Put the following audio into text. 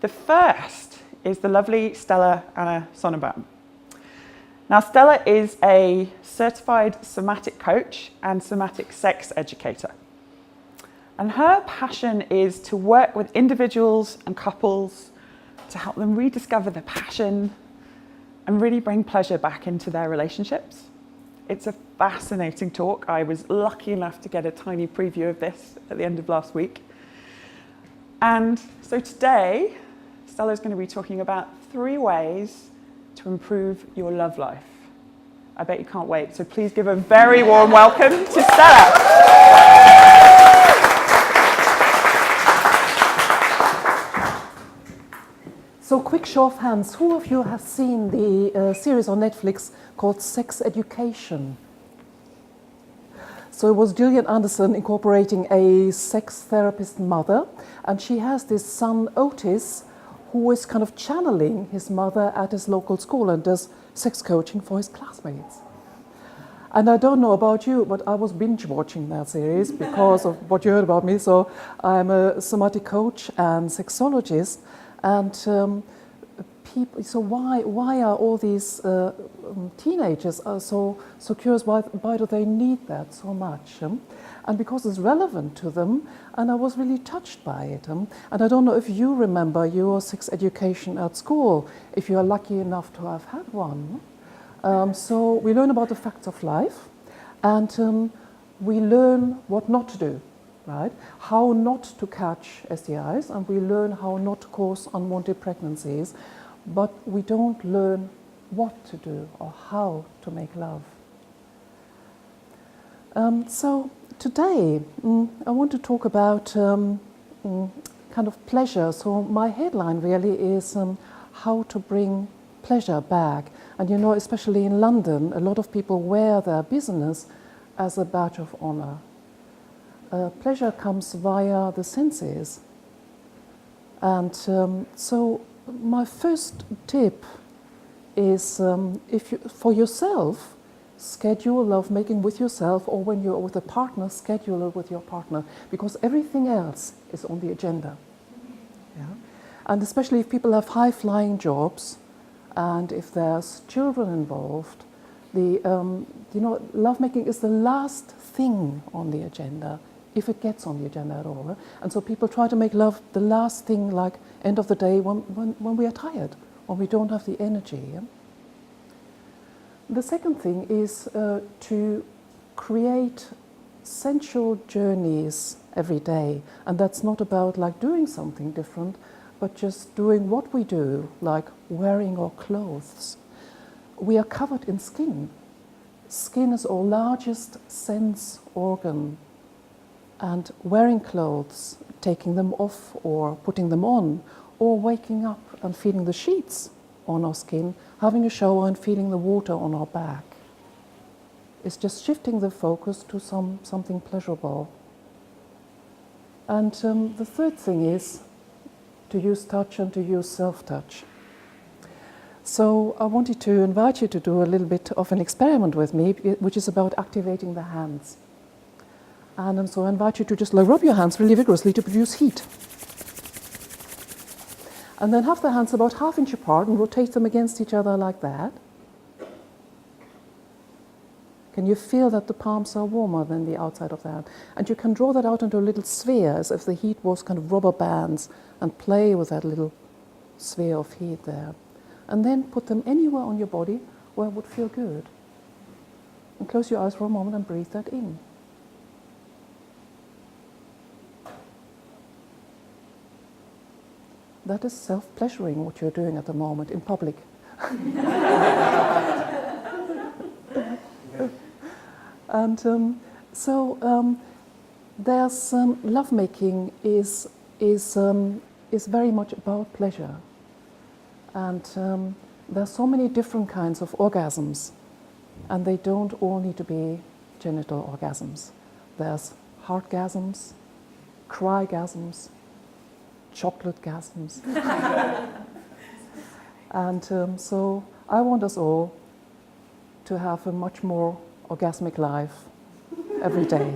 The first is the lovely Stella Anna Sonnenbaum. Now, Stella is a certified somatic coach and somatic sex educator. And her passion is to work with individuals and couples to help them rediscover their passion and really bring pleasure back into their relationships. It's a fascinating talk. I was lucky enough to get a tiny preview of this at the end of last week. And so today, Stella's going to be talking about 3 ways to improve your love life. I bet you can't wait. So please give a very warm welcome to Stella. So, quick show of hands. Who of you has seen the series on Netflix called Sex Education? So it was Gillian Anderson incorporating a sex therapist mother, and she has this son Otis who is kind of channeling his mother at his local school and does sex coaching for his classmates. And I don't know about you, but I was binge watching that series because of what you heard about me. So I'm a somatic coach and sexologist. And people, so why are all these teenagers so curious? Why do they need that so much? And because it's relevant to them, and I was really touched by it. And I don't know if you remember your sex education at school, if you are lucky enough to have had one. So we learn about the facts of life, and we learn what not to do. Right? How not to catch STIs, and we learn how not to cause unwanted pregnancies, but we don't learn what to do or how to make love. So today I want to talk about kind of pleasure. So my headline really is how to bring pleasure back. And you know, especially in London, a lot of people wear their business as a badge of honor. Pleasure comes via the senses. And so my first tip is for yourself, schedule lovemaking with yourself, or when you're with a partner, schedule it with your partner, because everything else is on the agenda. Yeah? And especially if people have high-flying jobs, and if there's children involved, lovemaking is the last thing on the agenda, if it gets on the agenda at all. And so people try to make love the last thing, like end of the day when we are tired, or we don't have the energy. Yeah? The second thing is to create sensual journeys every day. And that's not about like doing something different, but just doing what we do, like wearing our clothes. We are covered in skin. Skin is our largest sense organ. And wearing clothes, taking them off or putting them on, or waking up and feeling the sheets on our skin, having a shower and feeling the water on our back, is just shifting the focus to something pleasurable. And the third thing is to use touch and to use self-touch. So I wanted to invite you to do a little bit of an experiment with me, which is about activating the hands. And so I invite you to just rub your hands really vigorously to produce heat. And then have the hands about 1/2 inch apart and rotate them against each other like that. Can you feel that the palms are warmer than the outside of the hand? And you can draw that out into a little sphere, as if the heat was kind of rubber bands, and play with that little sphere of heat there. And then put them anywhere on your body where it would feel good. And close your eyes for a moment and breathe that in. That is self-pleasuring, what you're doing at the moment in public. And there's lovemaking is very much about pleasure. And there's so many different kinds of orgasms, and they don't all need to be genital orgasms. There's heartgasms, crygasms, chocolate-gasms. And so I want us all to have a much more orgasmic life every day.